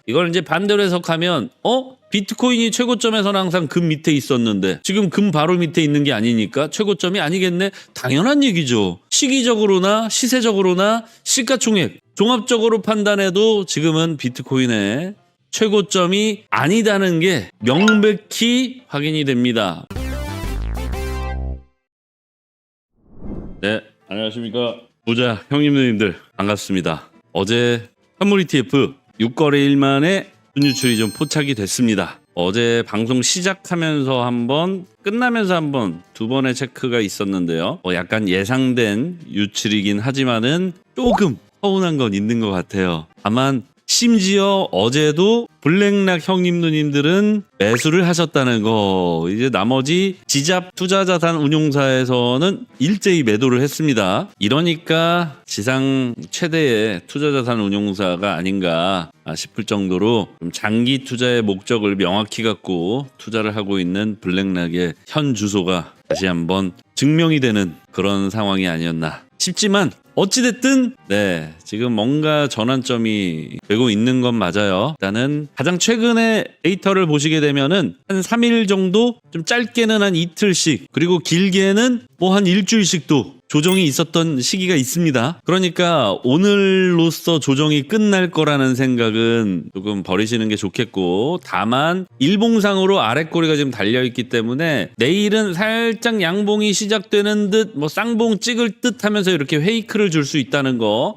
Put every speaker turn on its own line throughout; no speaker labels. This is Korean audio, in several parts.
이걸 이제 반대로 해석하면 비트코인이 최고점에서는 항상 금 밑에 있었는데 지금 금 바로 밑에 있는 게 아니니까 최고점이 아니겠네. 당연한 얘기죠. 시기적으로나 시세적으로나 시가총액 종합적으로 판단해도 지금은 비트코인의 최고점이 아니다는 게 명백히 확인이 됩니다. 네, 안녕하십니까. 부자 형님 누님들 반갑습니다. 어제 현물 ETF 6거래일 만에 순유출이 좀 포착이 됐습니다. 어제 방송 시작하면서 한번 끝나면서 한번 두 번의 체크가 있었는데요. 약간 예상된 유출이긴 하지만은 조금 서운한 건 있는 것 같아요. 다만 심지어 어제도 블랙락 형님 누님들은 매수를 하셨다는 거. 이제 나머지 지잡 투자자산 운용사에서는 일제히 매도를 했습니다. 이러니까 지상 최대의 투자자산 운용사가 아닌가 싶을 정도로 좀 장기 투자의 목적을 명확히 갖고 투자를 하고 있는 블랙락의 현 주소가 다시 한번 증명이 되는 그런 상황이 아니었나 싶지만 어찌됐든 네, 지금 뭔가 전환점이 되고 있는 건 맞아요. 일단은 가장 최근에 데이터를 보시게 되면은 한 3일 정도, 좀 짧게는 한 이틀씩, 그리고 길게는 뭐 한 일주일씩도 조정이 있었던 시기가 있습니다. 그러니까 오늘로써 조정이 끝날 거라는 생각은 조금 버리시는 게 좋겠고, 다만 일봉상으로 아랫꼬리가 지금 달려있기 때문에 내일은 살짝 양봉이 시작되는 듯 뭐 쌍봉 찍을 듯 하면서 이렇게 페이크를 줄 수 있다는 거,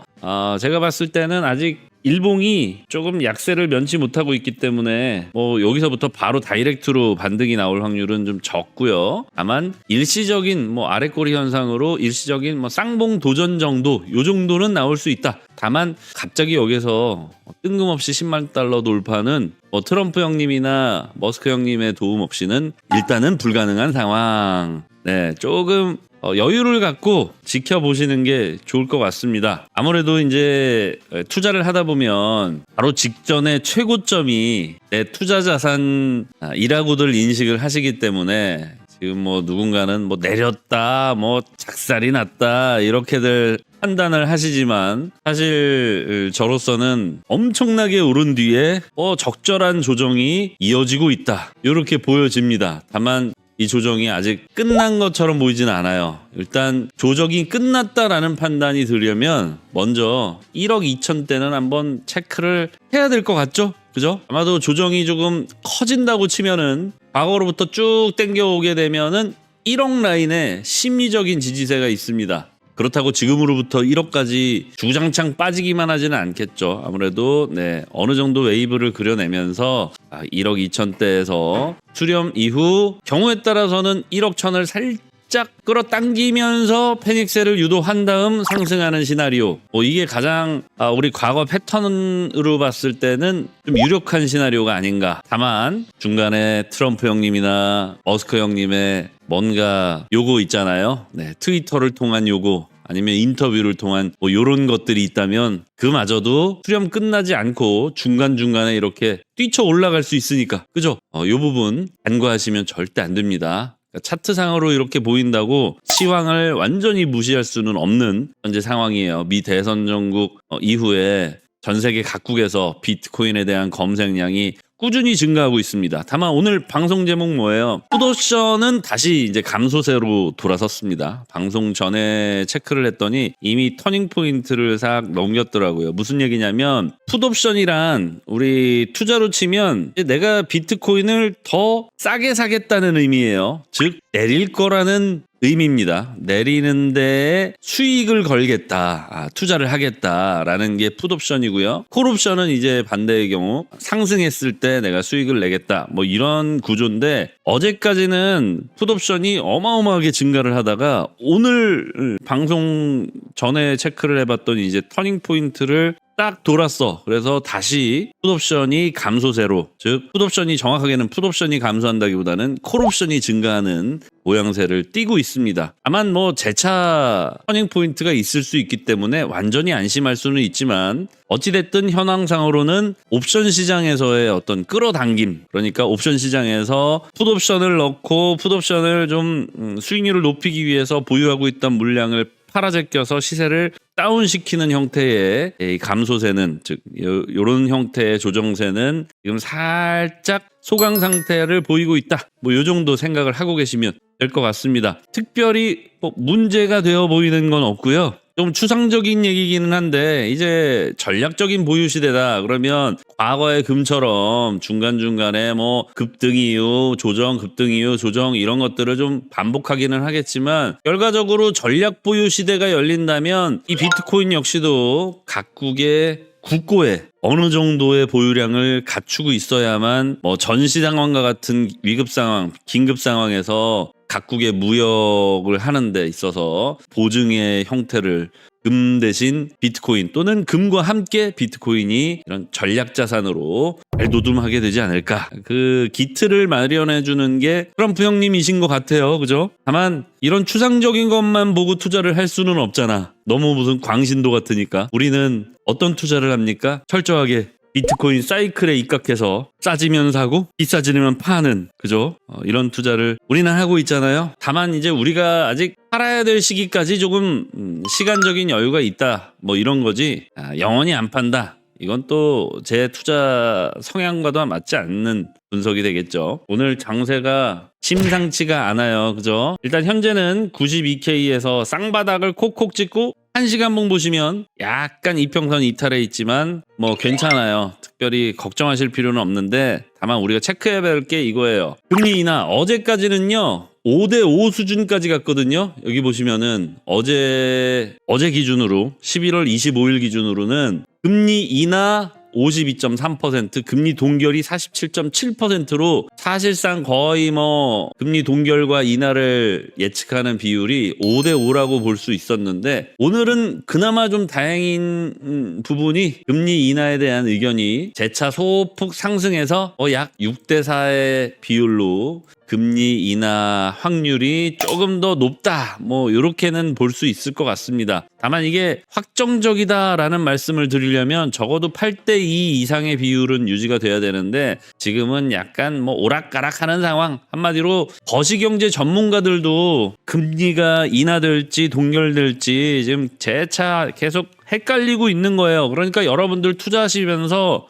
제가 봤을 때는 아직 일봉이 조금 약세를 면치 못하고 있기 때문에 뭐 여기서부터 바로 다이렉트로 반등이 나올 확률은 좀 적고요. 다만 일시적인 뭐 아랫꼬리 현상으로 일시적인 뭐 쌍봉 도전 정도, 요 정도는 나올 수 있다. 다만 갑자기 여기서 뜬금없이 10만 달러 돌파는 뭐 트럼프 형님이나 머스크 형님의 도움 없이는 일단은 불가능한 상황. 네, 조금 여유를 갖고 지켜보시는 게 좋을 것 같습니다. 아무래도 이제 투자를 하다 보면 바로 직전에 최고점이 내 투자 자산이라고들 인식을 하시기 때문에 지금 뭐 누군가는 뭐 내렸다, 뭐 작살이 났다 이렇게들 판단을 하시지만 사실 저로서는 엄청나게 오른 뒤에 적절한 조정이 이어지고 있다 이렇게 보여집니다. 다만 이 조정이 아직 끝난 것처럼 보이지는 않아요. 일단 조정이 끝났다라는 판단이 들려면 먼저 1억 2천대는 한번 체크를 해야 될 것 같죠? 그죠? 아마도 조정이 조금 커진다고 치면은 과거로부터 쭉 땡겨오게 되면은 1억 라인에 심리적인 지지세가 있습니다. 그렇다고 지금으로부터 1억까지 주장창 빠지기만 하지는 않겠죠. 아무래도 네, 어느 정도 웨이브를 그려내면서 1억 2천대에서 수렴 이후 경우에 따라서는 1억 천을 살짝 끌어당기면서 페닉스를 유도한 다음 상승하는 시나리오. 이게 가장 우리 과거 패턴으로 봤을 때는 좀 유력한 시나리오가 아닌가. 다만 중간에 트럼프 형님이나 머스크 형님의 뭔가 요거 있잖아요. 네, 트위터를 통한 요거 아니면 인터뷰를 통한 뭐 요런 것들이 있다면 그마저도 수렴 끝나지 않고 중간중간에 이렇게 뛰쳐 올라갈 수 있으니까 그죠? 요 부분 간과하시면 절대 안 됩니다. 차트상으로 이렇게 보인다고 시황을 완전히 무시할 수는 없는 현재 상황이에요. 미 대선 전국 이후에 전 세계 각국에서 비트코인에 대한 검색량이 꾸준히 증가하고 있습니다. 다만 오늘 방송 제목 뭐예요? 풋옵션은 다시 이제 감소세로 돌아섰습니다. 방송 전에 체크를 했더니 이미 터닝 포인트를 싹 넘겼더라고요. 무슨 얘기냐면 풋옵션이란 우리 투자로 치면 내가 비트코인을 더 싸게 사겠다는 의미예요. 즉 내릴 거라는 의미입니다. 내리는 데에 수익을 걸겠다, 투자를 하겠다라는 게 풋옵션이고요. 콜옵션은 이제 반대의 경우 상승했을 때 내가 수익을 내겠다, 뭐 이런 구조인데 어제까지는 풋옵션이 어마어마하게 증가를 하다가 오늘 방송 전에 체크를 해봤더니 이제 터닝 포인트를 딱 돌았어. 그래서 다시 풋옵션이 감소세로, 즉 풋옵션이 정확하게는 풋옵션이 감소한다기보다는 콜옵션이 증가하는 모양새를 띠고 있습니다. 다만 뭐 재차 터닝 포인트가 있을 수 있기 때문에 완전히 안심할 수는 있지만 어찌됐든 현황상으로는 옵션 시장에서의 어떤 끌어당김, 그러니까 옵션 시장에서 풋옵션을 넣고 풋옵션을 좀 수익률을 높이기 위해서 보유하고 있던 물량을 팔아 제껴서 시세를 다운시키는 형태의 이 감소세는, 즉 요런 형태의 조정세는 지금 살짝 소강 상태를 보이고 있다. 뭐 요 정도 생각을 하고 계시면 될 것 같습니다. 특별히 뭐 문제가 되어 보이는 건 없고요. 좀 추상적인 얘기기는 한데, 이제 전략적인 보유 시대다 그러면 과거의 금처럼 중간중간에 뭐 급등 이후 조정, 급등 이후 조정 이런 것들을 좀 반복하기는 하겠지만, 결과적으로 전략 보유 시대가 열린다면 이 비트코인 역시도 각국의 국고에 어느 정도의 보유량을 갖추고 있어야만 뭐 전시 상황과 같은 위급 상황, 긴급 상황에서 각국의 무역을 하는 데 있어서 보증의 형태를 금 대신 비트코인 또는 금과 함께 비트코인이 이런 전략 자산으로 발돋움하게 되지 않을까. 그 기틀을 마련해 주는 게 트럼프 형님이신 것 같아요. 그죠? 다만 이런 추상적인 것만 보고 투자를 할 수는 없잖아. 너무 무슨 광신도 같으니까. 우리는 어떤 투자를 합니까? 철저하게 비트코인 사이클에 입각해서 싸지면 사고 비싸지면 파는, 그죠? 이런 투자를 우리는 하고 있잖아요. 다만 이제 우리가 아직 팔아야 될 시기까지 조금 시간적인 여유가 있다, 뭐 이런 거지. 영원히 안 판다, 이건 또 제 투자 성향과도 맞지 않는 분석이 되겠죠. 오늘 장세가 심상치가 않아요. 그죠? 일단 현재는 92K에서 쌍바닥을 콕콕 찍고 1시간봉 보시면 약간 이평선 이탈해 있지만 뭐 괜찮아요. 특별히 걱정하실 필요는 없는데, 다만 우리가 체크해야 할 게 이거예요. 금리 인하 어제까지는요 5대5 수준까지 갔거든요. 여기 보시면은 어제 기준으로 11월 25일 기준으로는 금리 인하 52.3%, 금리 동결이 47.7%로 사실상 거의 뭐 금리 동결과 인하를 예측하는 비율이 5대5라고 볼 수 있었는데, 오늘은 그나마 좀 다행인 부분이 금리 인하에 대한 의견이 재차 소폭 상승해서 약 6대4의 비율로 금리 인하 확률이 조금 더 높다, 뭐 이렇게는 볼 수 있을 것 같습니다. 다만 이게 확정적이다라는 말씀을 드리려면 적어도 8대2 이상의 비율은 유지가 돼야 되는데, 지금은 약간 뭐 오락가락하는 상황. 한마디로 거시경제 전문가들도 금리가 인하될지 동결될지 지금 재차 계속 헷갈리고 있는 거예요. 그러니까 여러분들 투자하시면서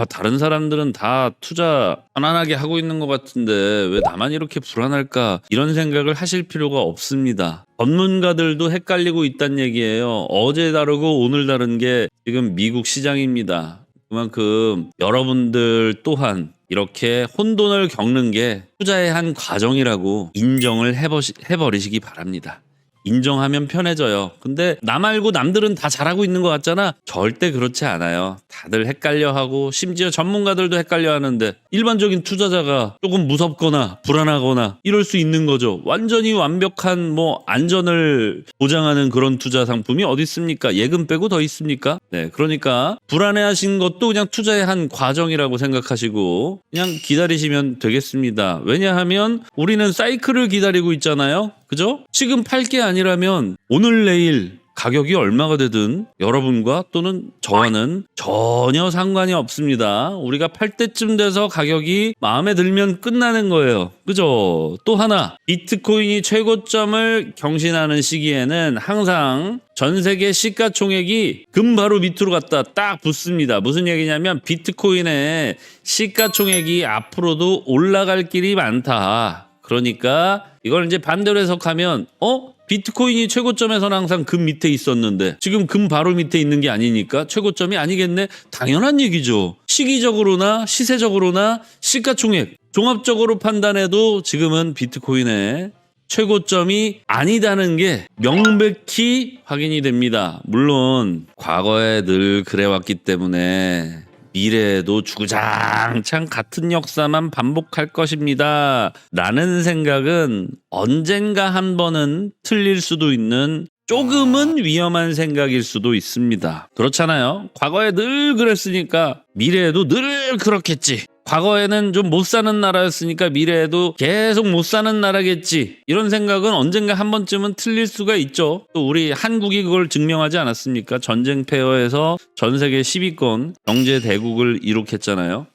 다른 사람들은 다 투자 편안하게 하고 있는 것 같은데 왜 나만 이렇게 불안할까, 이런 생각을 하실 필요가 없습니다. 전문가들도 헷갈리고 있다는 얘기예요. 어제 다르고 오늘 다른 게 지금 미국 시장입니다. 그만큼 여러분들 또한 이렇게 혼돈을 겪는 게 투자의 한 과정이라고 인정을 해버리시기 바랍니다. 인정하면 편해져요. 근데 나 말고 남들은 다 잘하고 있는 것 같잖아. 절대 그렇지 않아요. 다들 헷갈려하고, 심지어 전문가들도 헷갈려하는데 일반적인 투자자가 조금 무섭거나 불안하거나 이럴 수 있는 거죠. 완전히 완벽한 뭐 안전을 보장하는 그런 투자 상품이 어디 있습니까? 예금 빼고 더 있습니까? 네, 그러니까 불안해하신 것도 그냥 투자의 한 과정이라고 생각하시고 그냥 기다리시면 되겠습니다. 왜냐하면 우리는 사이클을 기다리고 있잖아요. 그죠? 지금 팔 게 아니라면 오늘 내일 가격이 얼마가 되든 여러분과 또는 저와는 전혀 상관이 없습니다. 우리가 팔 때쯤 돼서 가격이 마음에 들면 끝나는 거예요. 그죠? 또 하나, 비트코인이 최고점을 경신하는 시기에는 항상 전 세계 시가총액이 금 바로 밑으로 갔다 딱 붙습니다. 무슨 얘기냐면 비트코인의 시가총액이 앞으로도 올라갈 길이 많다. 그러니까 이걸 이제 반대로 해석하면 비트코인이 최고점에서는 항상 금 밑에 있었는데 지금 금 바로 밑에 있는 게 아니니까 최고점이 아니겠네? 당연한 얘기죠. 시기적으로나 시세적으로나 시가총액 종합적으로 판단해도 지금은 비트코인의 최고점이 아니다는 게 명백히 확인이 됩니다. 물론 과거에 늘 그래왔기 때문에 미래에도 주구장창 같은 역사만 반복할 것입니다 라는 생각은 언젠가 한 번은 틀릴 수도 있는 조금은 위험한 생각일 수도 있습니다. 그렇잖아요. 과거에 늘 그랬으니까 미래에도 늘 그렇겠지. 과거에는 좀 못 사는 나라였으니까 미래에도 계속 못 사는 나라겠지. 이런 생각은 언젠가 한 번쯤은 틀릴 수가 있죠. 또 우리 한국이 그걸 증명하지 않았습니까? 전쟁 폐허에서 전 세계 10위권 경제 대국을 이룩했잖아요.